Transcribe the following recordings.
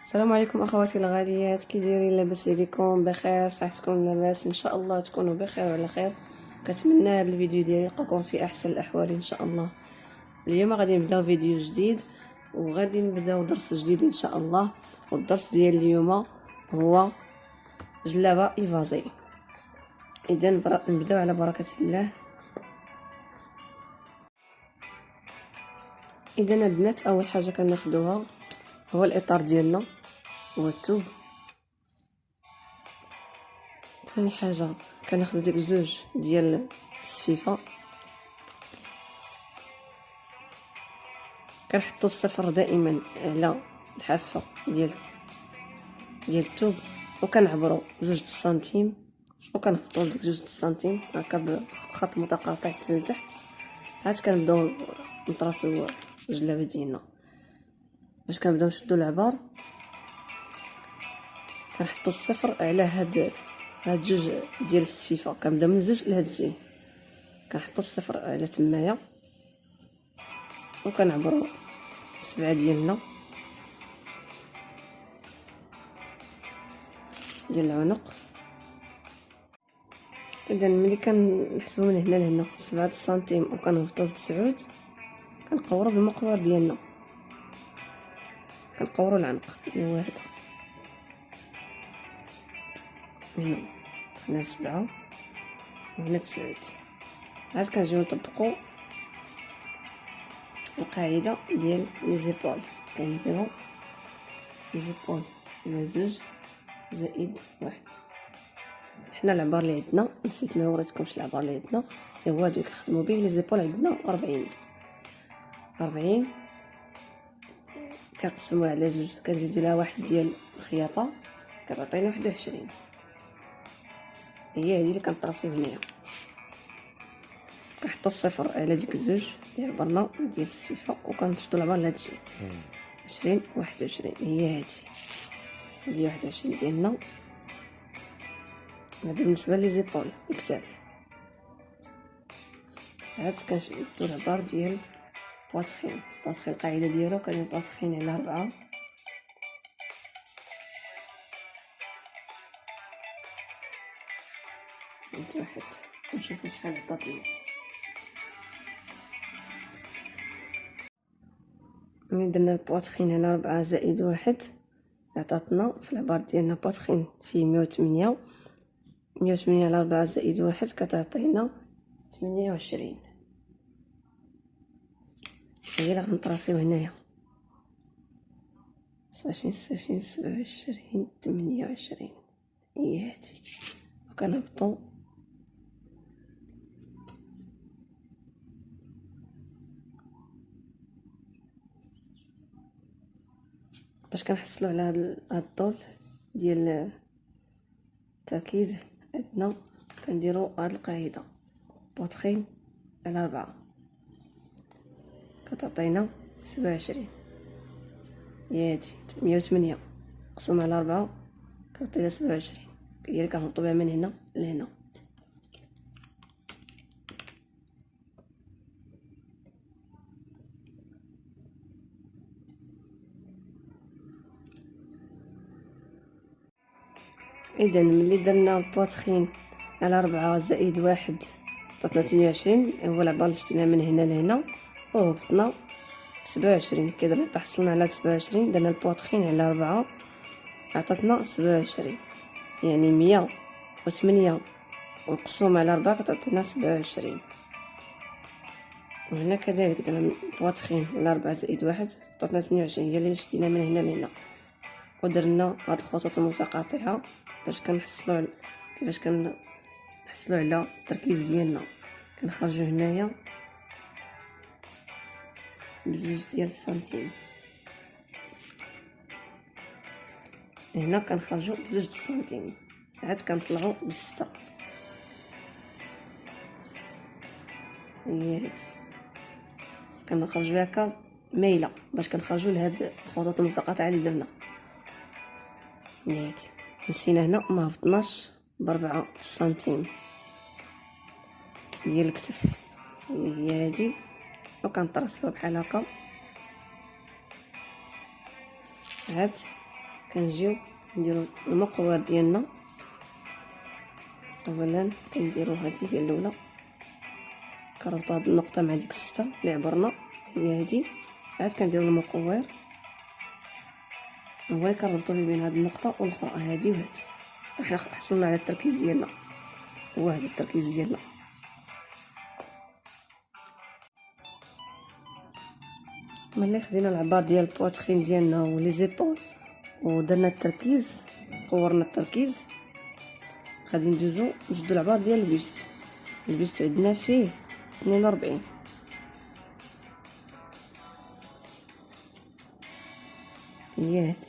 السلام عليكم اخواتي الغاليات، كي دايرين؟ لاباس عليكم؟ بخير؟ صحتكم لاباس؟ ان شاء الله تكونوا بخير وعلى خير. كنتمنى هذا الفيديو ديالي يلقاكم في احسن الاحوال ان شاء الله. اليوم غادي نبداو فيديو جديد وغادي نبداو درس جديد ان شاء الله. والدرس ديال اليوم هو جلابه ايفازي. اذا نبداو على بركه الله. اذا البنات اول حاجه كناخذوها هو الاطار ديالنا، هو الثوب. ثاني حاجه كناخذ ديك زوج ديال السفيفه، كنحطوا الصفر دائما على الحافه ديال الثوب، وكنعبروا 2 سنتيم وكنهبطوا لديك 2 سنتيم هكا بخط متقاطع حتى لتحت. عاد كنبداو نطراسو الجلابه ديالنا. باش كنبداو نشدوا العبار كنحطوا الصفر على هاد جوج ديال السفيفه، كنبداو من زوج لهاد الجهه، كنحطوا الصفر على تمايا وكنعبروا 7 ديالنا ديال العنق. اذا ملي كنحسبوا من هنا لهنا 7 سنتيم وكنهبطوا ب9، كنقوروا بالمقور ديالنا، كنقوروا العنق واحد هنا 7 وهنا 9. عاد كنجيو نطبقوا القاعده ديال لي زيبول. كنديروا لي زيبول على 2 زائد 1. حنا العبار اللي عندنا نسيت ما وريتكمش العبار اللي عندنا هو هذا اللي كنخدموا به. لي زيبول عندنا 40 كنقسموها على 2، كنزيدوا لها 1 ديال الخياطه كتعطينا 21. هي هذه اللي كنطراسيو هنايا. كنحطوا الصفر على ديك 2 اللي عبرنا ديال السفيفه وكنشدوا العبار لهاد الجهه 20 21. هي هذه 21 ديالنا. هذا بالنسبه لي زيبول الكتاف. عاد كنشدوا العبار ديال بواتخين. القاعده ديالو كندير بواتخين على 4 زائد 1. نشوفوا شحال عطاتنا. ملي درنا البواتخين على 4 زائد 1 عطاتنا في العبار ديالنا بواتخين فيه 108. 108 على 4 زائد 1 كتعطينا 28. هي اللي غنطراسيو هنايا 29 26 27 28. هي هادي. وكنهبطوا باش كنحصلوا على هاد الطول ديال التركيز عندنا. كنديروا هاد القاعده بواتخين على 4 كتعطينا 27. هي هادي 108 مقسوم على 4 كتعطينا 27. هي اللي كنهبطوا بها من هنا لهنا. اذا ملي درنا بواتخين على 4 زائد 1 عطاتنا 28. هو العبار اللي شدينا من هنا لهنا وهبطنا 27. كي درنا تحصلنا على 27 درنا البواتخين على 4 عطاتنا 27، يعني 108 مقسوم على 4 كتعطينا 27. وهنا كذلك درنا البواتخين على 4 زائد 1 عطاتنا 28. هي اللي شدينا من هنا لهنا ودرنا هاد الخطوط المتقاطعه باش كنحصلوا كيفاش كنحصلوا على التركيز ديالنا. كنخرجوا هنايا بزوج ديال السنتيم، هنا كنخرجوا بزوج سنتيم، عاد كنطلعوا ب6. هي هادي كنخرجوا هكا مايله باش كنخرجوا لهاد الخطوط المتقاطعه اللي درنا. هي هادي نسينا هنا ما هبطناش ب4 سنتيم ديال الكتف. هي هادي وكنطرسلوها بحال هكا. عاد كنجيو نديرو المقور ديالنا. اولا كنديرو هذه هي الاولى، كنربطو هاد النقطه مع ديك السته اللي عبرنا هي هذه، عاد كنديرو المقور هو اللي كنربطو بين هاد النقطه والاخرى هذه وهذه. حنا حصلنا على التركيز ديالنا، هو هذا التركيز ديالنا. ملي خدينا العبار ديال البواترين ديالنا ولي زيبول ودرنا التركيز، قورنا التركيز، غادي ندوزو نشدو العبار ديال البيست. البيست عندنا فيه 42، هي هادي.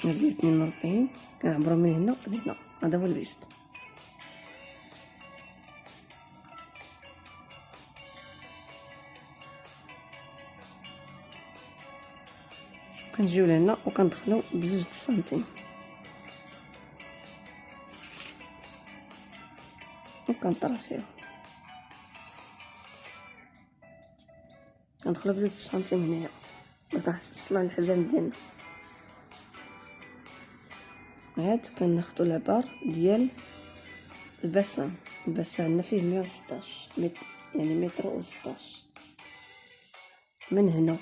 هادي 42 كنعبرو من هنا لهنا، هذا هو البيست. كنجيو لهنا وكندخلو بزوج سنتيم وكنطراسيو، كندخلو بزوج سنتيم هنايا باش كنحصلو على الحزام ديالنا. عاد كناخدو العبار ديال البسام. البسام عندنا فيه 116 متر، يعني متر و 16. من هنا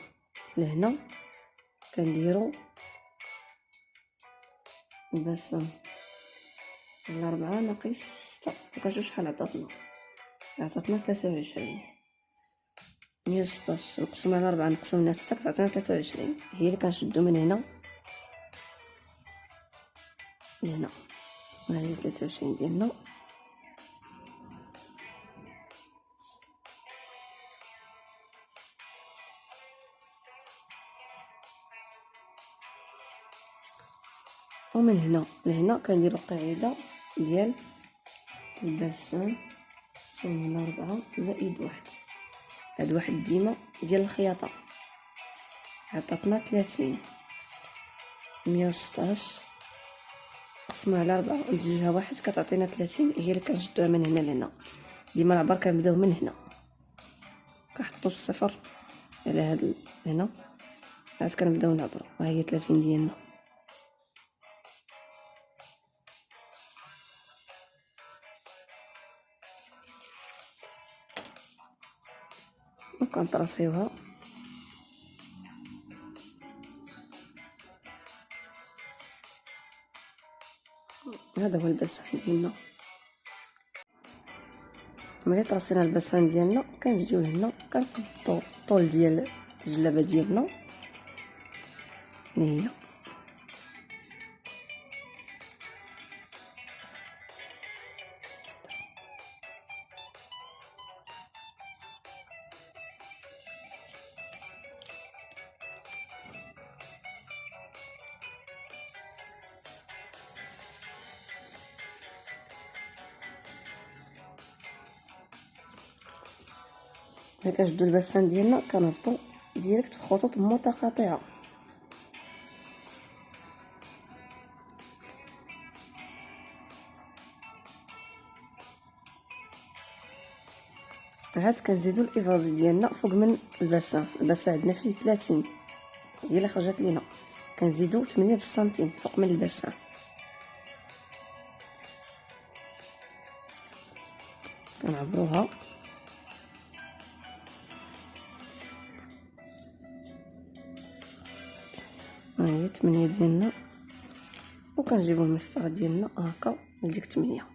لهنا كنديرو البسام على 4 ناقص 6، وكنشوف شحال عطاتنا. عطاتنا 23. 116 نقسم على 4 نقسم على 6 كتعطينا 23، هي اللي كنشدو من هنا لهنا. ها هي 23 ديالنا. ومن هنا لهنا كنديرو قاعده ديال البسام سين 4 زائد 1. هاد واحد ديما ديال الخياطه عطاتنا 30. 116 قسمها على 4 نزيدها 1 كتعطينا 30، هي اللي كنشدوها من هنا لهنا. ديما العبار كنبداو من هنا، كنحطو الصفر على هاد هنا، عاد كنبداو نعبرو. ها هي 30 ديالنا. وكنطراسيوها. هذا هو البسام ديالنا. ملي طرسينا البسام ديالنا كنجيو لهنا كنقبطو الطول ديال الجلابه ديالنا اللي هي ملي كنشدو البسام ديالنا كنهبطو ديريكت بخطوط متقاطعه. عاد كنزيدو الافازي ديالنا فوق من البسام. البسام عندنا فيه 30، هي اللي خرجت لينا، كنزيدو 8 سنتيم فوق من البسام. كنعبروها ها هي 8 ديالنا، وكنجيبو المسطره ديالنا هكا لديك 8.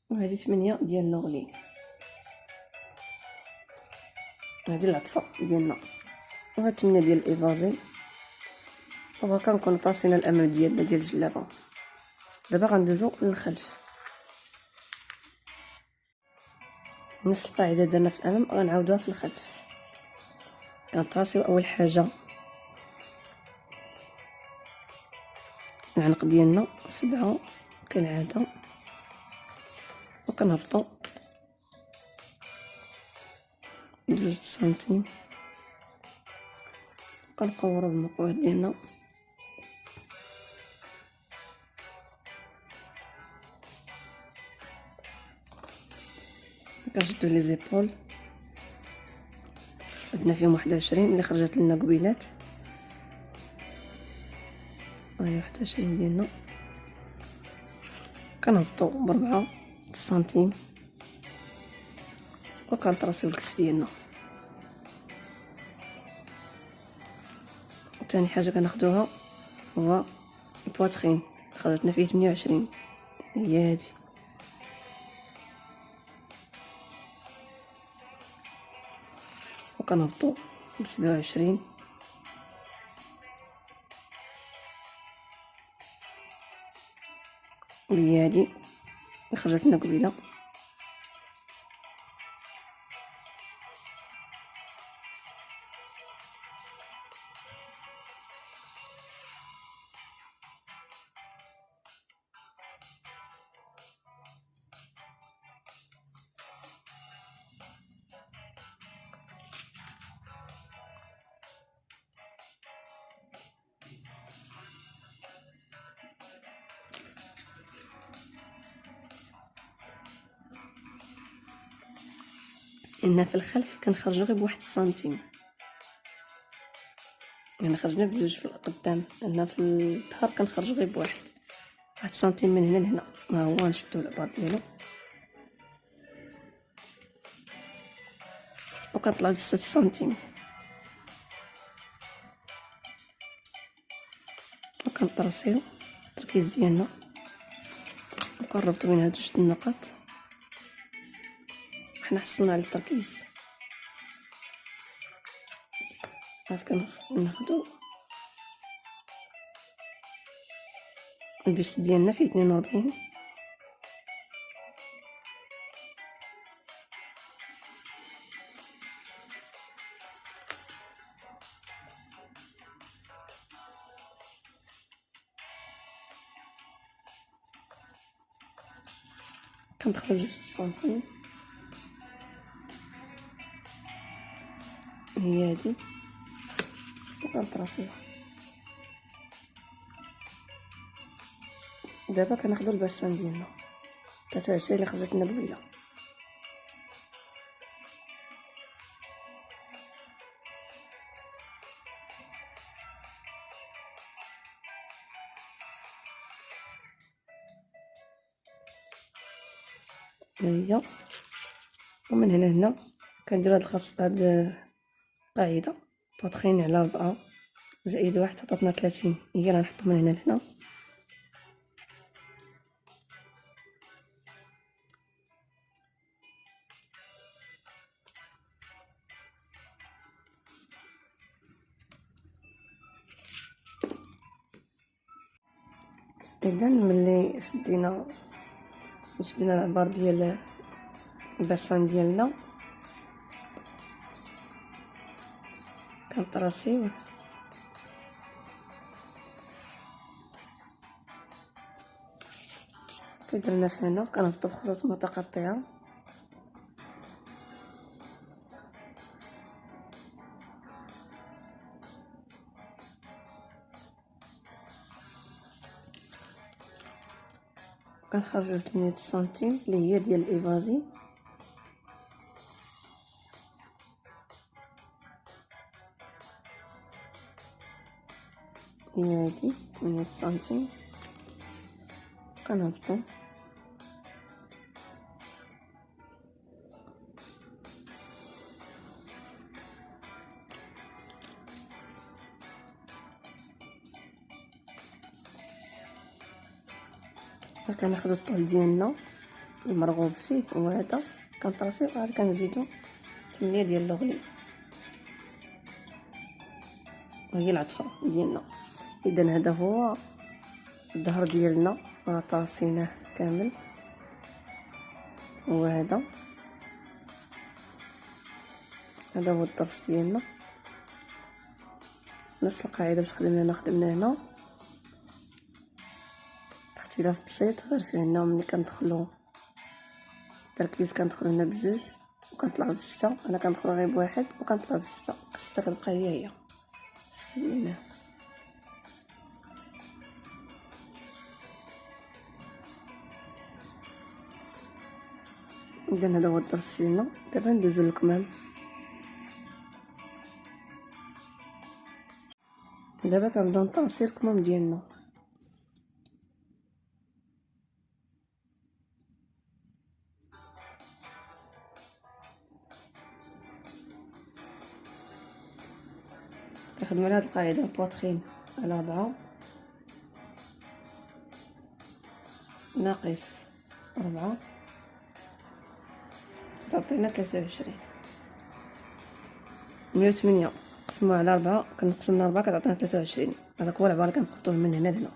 وهذه 8 ديال اللوغلين، هذه العطفه ديالنا، وهاد 8 ديال الافازي. وهكا نكونو طاسينا الامام ديالنا ديال الجلابه. دابا غندوزو للخلف، نفس القاعده درنا في الامام غنعاودوها في الخلف. كنطاسيو اول حاجه العنق ديالنا 7 كالعاده، وكنهبطو ب2 سنتيم، كنقورو بالمقوار ديالنا كنشدو لي زيبول، عندنا فيهم 21 اللي خرجت لنا قبيلات، هاهي 21 ديالنا، كنهبطو ب4 سنتيم وكنطراسيو الكتف ديالنا. ثاني حاجه كناخدوها هو البواتخين، خرجتنا فيه 28 هي هادي، وكنهبطو ب27 اللي هي هادي اللي خرجت لنا قبيله. هنا في الخلف كنخرجو غير ب1 سنتيم، يعني خرجنا بزوج في القدام، هنا في الظهر كنخرجو غير ب1 سنتيم من هنا لهنا، ها هو نشدو العبار ديالو وكنطلعو ب6 سنتيم، وكنطرسيو التركيز ديالنا وكنربطو بين هادو جوج النقط. حنا حصلنا على التركيز، كناخدو البيس ديالنا فيه 42 كندخلو ب2 سنتيم، هي هادي وكنطراسيوها. دابا كناخدو الباسان ديالنا 23 اللي خرجت لنا قبيله، هي ومن هنا هنا كنديرو هاد الخاص هاد قاعده بوطخين على 4 زائد 1 عطاتنا 30، هي اللي غنحطو من هنا لهنا. اذا ملي شدينا العبار ديال الباسان ديالنا كنطراسيوه كي درنا هنا كنهبطو بخطوط متقطعه، كنخرجو 8 سنتيم اللي هي ديال الايفازي، هي هادي 8 سنتيم كنهبطو كناخدو الطول ديالنا المرغوب فيه وهذا كنطراسيو، عاد كنزيدو 8 ديال اللغلي وهي العطفه ديالنا. اذا هذا هو الظهر ديالنا طاسيناه كامل، وهذا هو الضرس ديالنا نفس القاعده باش خدمنا هنا، اختلاف بسيط غير في هنا ملي كندخلو التركيز كندخلو هنا بزوج وكنطلعو بستة، انا كندخلو غير بواحد وكنطلعو بستة، الستة كتبقى هي ستة ديالنا. اذا هذا هو الدرس ديالنا. دابا ندوزو للكمام. دابا كنبداو نطاسي الكمام ديالنا. كنخدمو على هاد القاعده بواترين على 4 ناقص 4 تعطينا 23. 108 نقسموها على 4 كنقسم على 4 كتعطينا 23. هذاك هو العباره اللي كنخرطوه من هنا لهنا.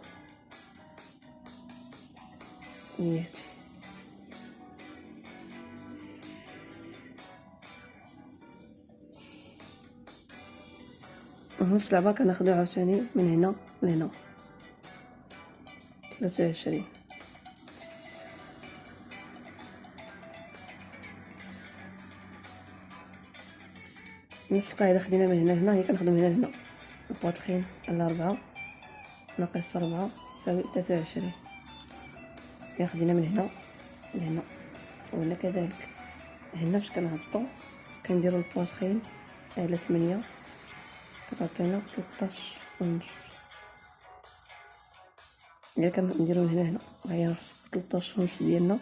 نياتي نفس العباره كناخدو عاوتاني من هنا لهنا 23. نفس القاعده خدينا من هنا لهنا هي كنخدم هنا لهنا. البواترين على 4 ناقص 4 يساوي 23. هي خدينا من هنا لهنا وهنا كذلك. هنا فاش كنهبطو كنديرو البواترين على 8 كتعطينا 13 ونص. الا كنديرو من هنا هي ناقص 13 ونص ديالنا.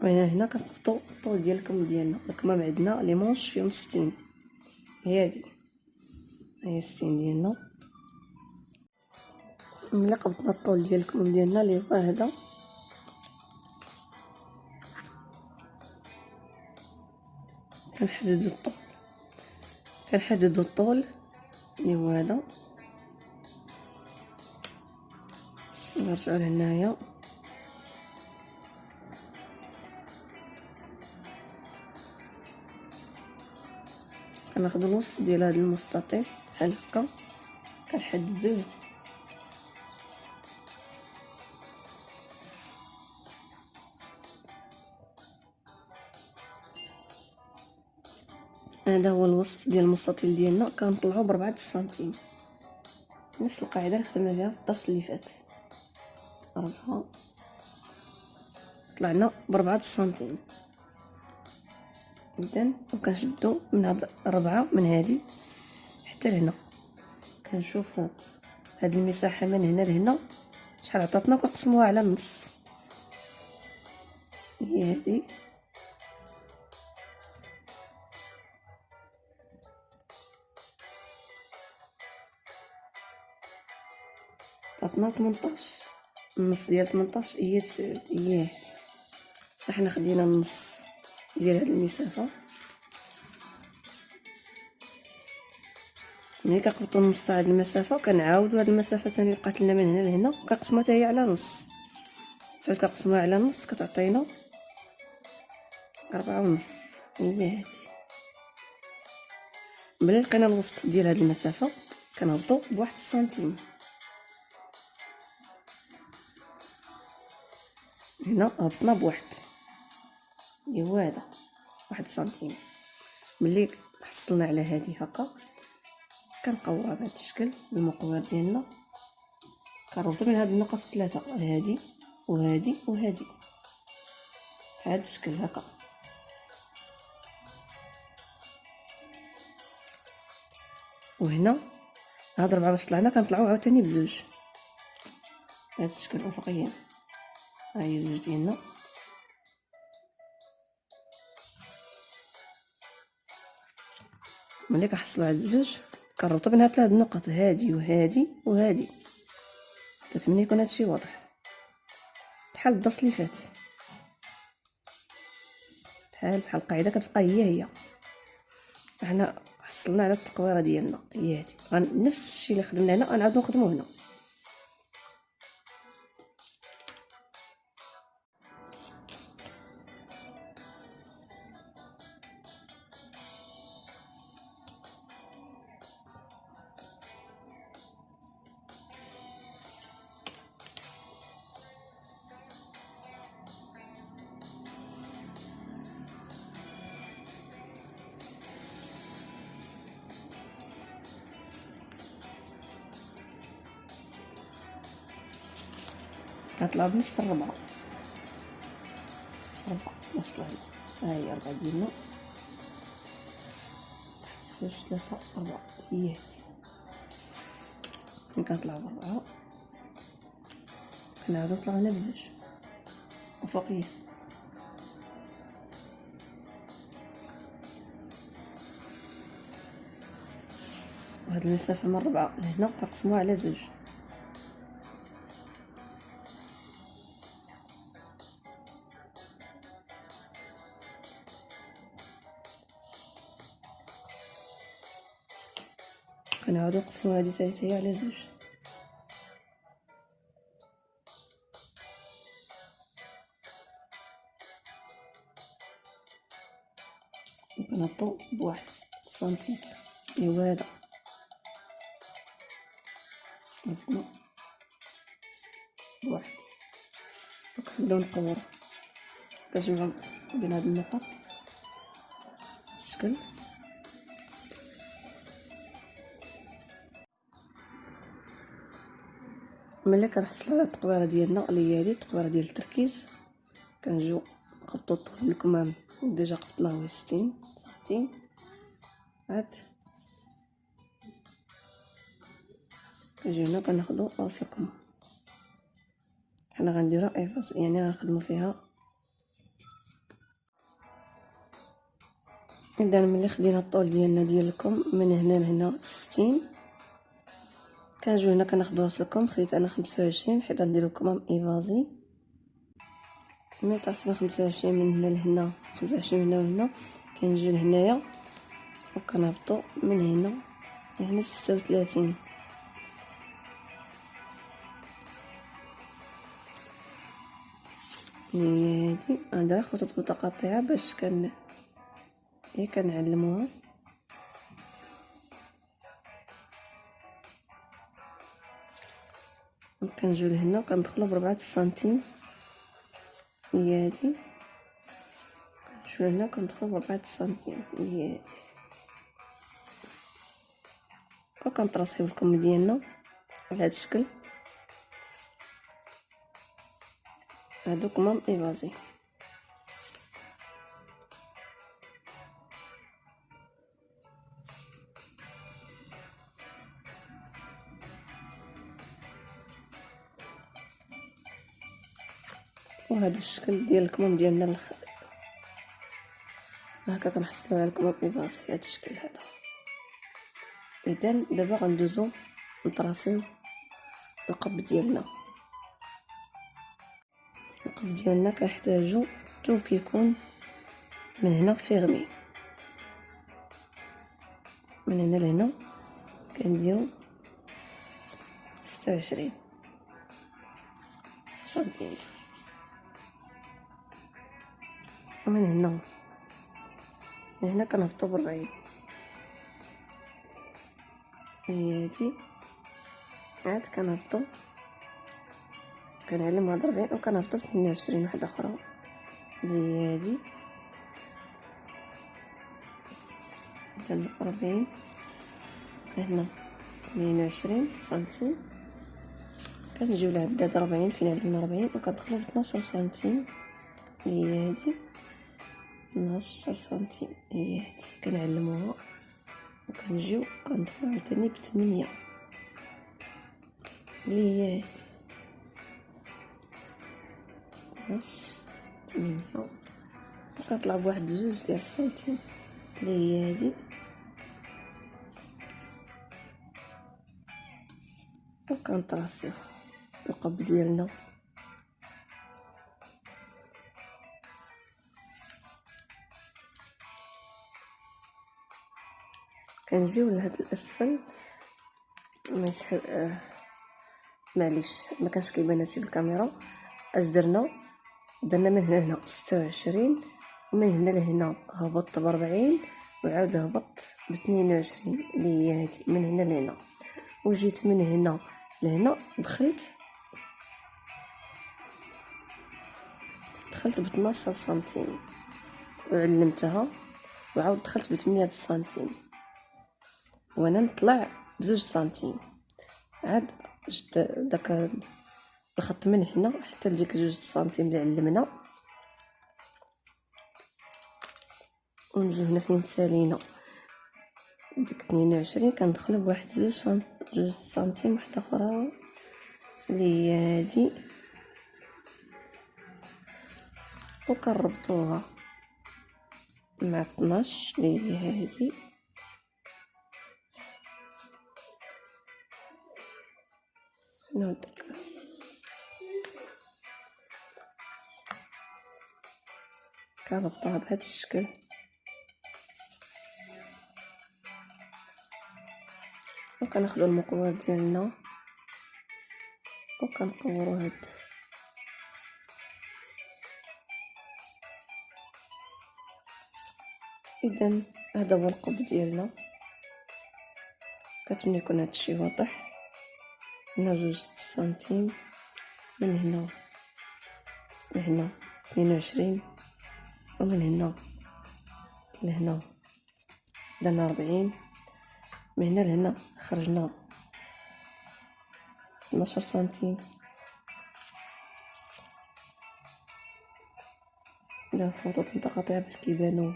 هي هنا كنحطو الطول ديال الكم ديالنا. الكمام عندنا لي مونش فيهم 60. هي هادي هي 60 ديالنا. ملي قبضنا الطول ديال الكمام ديالنا اللي هو هذا كنحددو الطول اللي هو هذا. نرجعو لهنايا كناخدو الوسط ديال هذا المستطيل بحال هكا كنحددوه. هذا هو الوسط ديال المستطيل ديالنا كنطلعو ب4 سنتيم. نفس القاعده اللي خدمنا بها في الدرس اللي فات. 4 طلعنا ب4 سنتيم. اذا وكنشدو من هاد 4 من هادي حتى لهنا كنشوفو هاد المساحه من هنا لهنا شحال عطاتنا وكنقسموها على النص. هي هادي عطاتنا 18. النص ديال 18 هي 9. هي هادي حنا خدينا النص ديال هاد المسافه. ملي كنقبطو النص تاع هاد المسافه كنعاودو هاد المسافه ثاني اللي بقات لنا من هنا لهنا وكنقسموها حتى هي على نص. 9 كنقسموها على نص كتعطينا 4 ونص. هي هادي. ملي لقينا الوسط ديال هاد المسافه كنهبطو ب1 سنتيم. هنا هبطنا بواحد اللي هو هذا 1 سنتيم. ملي حصلنا على هذه هكا كنقوها بهذا الشكل المقوار ديالنا. كنربطو من هاد النقط 3 هادي وهادي وهادي بهذا الشكل هكا. وهنا هاد 4 باش طلعنا كنطلعو عاوتاني بزوج. هاد الشكل افقيا، ها هي زوج ديالنا. ملي كنحصلو على الزوج كنربطو بين هاد 3 النقط، هادي وهادي وهادي. كنتمنى يكون هادشي واضح بحال الدرس اللي فات، بحال القاعده كتبقى هي. حنا حصلنا على التقويره ديالنا هي هادي، نفس الشيء اللي خدمنا هنا غنعاودو نخدمو هنا. كنطلعو بنفس الربعه باش طلعنا. ها هي 4 ديالنا، 1 2 3 4 هي هادي. ملي كنطلعو ب4 كنعاودو نطلعو هنا بزوج افقيه. وهاد المسافه من 4 لهنا كنقسموها على زوج. كنعاودو نقسمو هادي حتى هي على زوج. وكنهبطو ب1 سنتيم اللي هو هذا. هبطنا ب1 وكنبداو نقورو، كنجمعو بين هاد النقط الشكل. ملي كنحصلو على التقويره ديالنا اللي هي هادي التقويره ديال التركيز، كنجيو نقبطو الطول الكمام ديجا قبطناه 60 سنتيم. عاد كنجيو هنا كناخدو راس الكم، حنا غنديرو ايفاس يعني غنخدمو فيها. اذا ملي خدينا الطول ديالنا ديال الكم من هنا لهنا 60، كنجيو هنا كناخدو راس الكم. خديت انا 25 حيت غنديرو كمام ايفازي. ملي تعصبنا 25 من هنا لهنا، 25 من هنا لهنا، كنجيو لهنايا وكنهبطو من هنا لهنا ب 36. هي هادي غنديرها خطوط متقاطعه باش كنعلموها. وكنجيو لهنا وكندخلو ب4 سنتيم. هي هادي كنجيو هنا كندخلو ب4 سنتيم. هي هادي وكنطراسيو الكم ديالنا على هاد الشكل. هادو كمام ايفازي. وهذا الشكل ديال الكمام ديالنا هكا كنحصلوا على الكمام ايفازي هذا الشكل هذا. اذا دابا غندوزو نطراسيو القب ديالنا. القب ديالنا كنحتاجو تو كيكون من هنا فيغمي، من هنا لهنا كنديرو 26 سنتيم. ومن هنا لهنا كنهبطو ب40. هي هادي عاد كنهبطو كنعلم هاد 40 وكنهبطو ب 22 وحده اخرى اللي هي هادي. مثلا 40 هنا 22 سنتيم. كنجيو لعداد 40 فين علمنا 40 وكندخلو ب 12 سنتيم اللي هي هادي. 12 سنتيم هي هادي كنعلموها كنجيو كندخلو عاوتاني ب8 اللي هي هادي، 8 وكنطلع بواحد 2 السنتيم اللي هي هادي، وكنطراسيو القب ديالنا. كنجيو لهاد الاسفل ما يسحب معليش ما كانش كيبان هادشي بالكاميرا. اش درنا من هنا 26 ومن هنا لهنا هبطت ب40 وعاود هبط ب22 اللي هي هادي من هنا لهنا، وجيت من هنا لهنا دخلت ب12 سنتيم وعلمتها، وعاود دخلت ب8 سنتيم وانا نطلع ب2 سنتيم. عاد جبت داك الخط من هنا حتى لديك 2 سنتيم اللي علمنا، ونجيو هنا فين سالينا ديك 22 كندخلو بواحد 2 سنتيم وحده اخرى اللي هي هادي، وكنربطوها مع 12 اللي هي هادي، نودك كنربطوها بهذا الشكل. وكناخدو المقوار ديالنا وكنقورو هاد اذا هذا هو القب ديالنا. كتمنى يكون هادشي واضح. هنا 2 سنتيم من هنا لهنا 22 ومن هنا لهنا درنا 40 من هنا لهنا خرجنا 12 سنتيم. ندير خطوط متقاطعة باش كيبانو.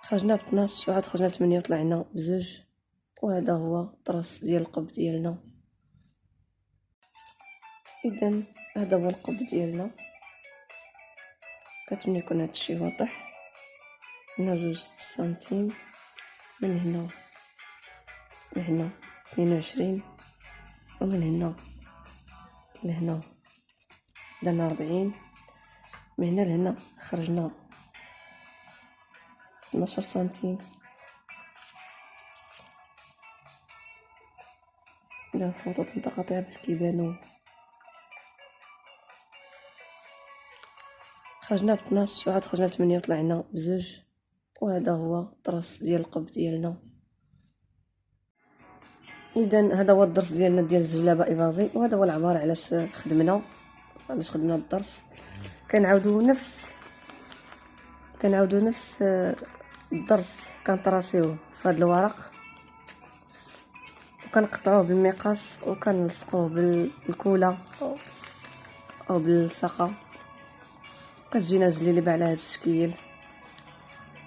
خرجنا ب12 وعاد خرجنا ب8 وطلعنا ب2، وهذا هو الطرس ديال القب ديالنا. اذا هذا هو القب ديالنا. كتمنى يكون هادشي واضح. هنا 2 سنتيم من هنا لهنا 22 ومن هنا لهنا درنا 40 من هنا لهنا خرجنا 12 سنتيم. ندير خطوط متقاطعة باش كيبانو. خرجنا ب12 وعاد خرجنا ب8 وطلعنا ب2، وهذا هو الطرس ديال القب ديالنا. اذا هذا هو الدرس ديالنا ديال الجلابه ايفازي، وهذا هو العبار علاش خدمنا الدرس. كنعاودو نفس الدرس كنطراسيوه في هذا الورق وكنقطعوه بالمقص وكنلصقوه بالكوله او بالساقه. كتجينا جليلبه على هذا الشكل،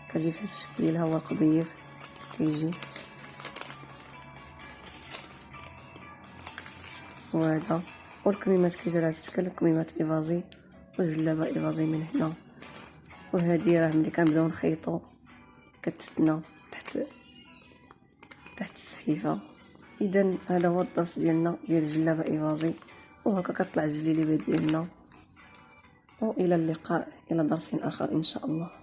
كتجي في هذا الشكل. ها هو القبيب كيجي، وهذا والكميمات كيجيو على هذا الشكل، كميمات ايفازي وجلابه ايفازي من هنا. وهذه راه ملي كنبداو نخيطو كتستنا تحت السفيفه. اذا هذا هو الدرس ديالنا ديال الجلابه ايفازي، وهكا كطلع الجليلبه ديالنا. والى اللقاء الى درس اخر ان شاء الله.